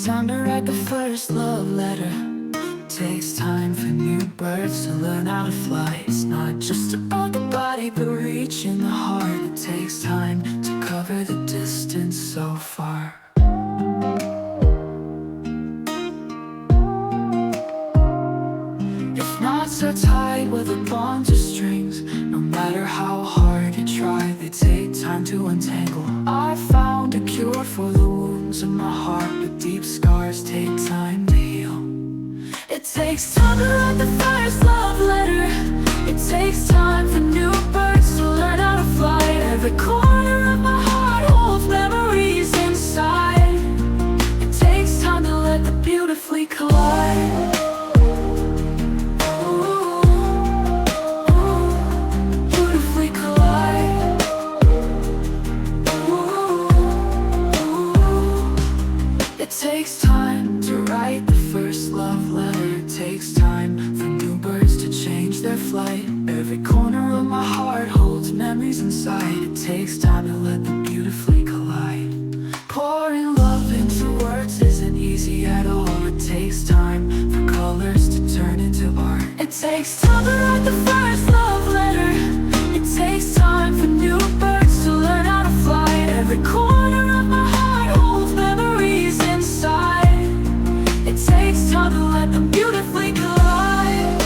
takes time to write the first love letter. Takes time for new birds to learn how to fly. It's not just about the body, but reaching the heart. It takes time to cover the distance so far. If knots are tied, whether bonds or strings, no matter how hard you try, they take time to untangle. I found a cure for the wounds in my heart, but deep scars take time to heal. It takes time to write the first love letter. It takes time for new birds to learn how to fly. Every corner of my heart holds memories inside. It takes time to let them beautifully collide. Beautifully collide. It takes time to write the first love letter. It takes time for new birds to change their flight. Every corner of my heart holds memories inside. It takes time to let them beautifully collide. Pouring love into words isn't easy at all. It takes time for colors to turn into art. It takes time to write the first love letter. It takes time for new birds to learn how to fly. Every corner of my heart holds memories inside. It takes time to let them beautifully collide.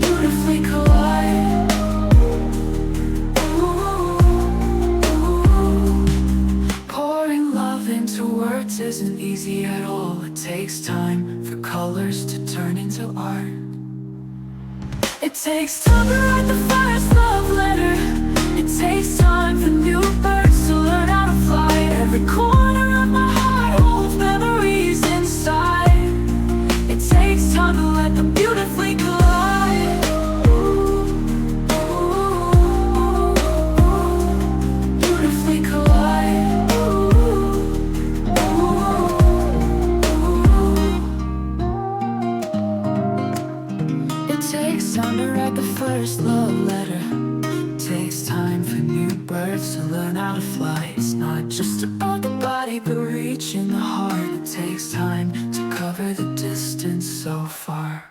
Beautifully collide. Pouring love into words isn't easy at all. It takes time for colors to turn into art. It takes time to write the first love letter. It takes time for new birds to learn how to fly. Every corner of my heart holds memories inside. It takes time to let them beautifully collide. Beautifully collide. It takes time to write the first love letter. Takes time for new birds to learn how to fly. It's not just about the body, but reaching the heart. It takes time to cover the distance so far.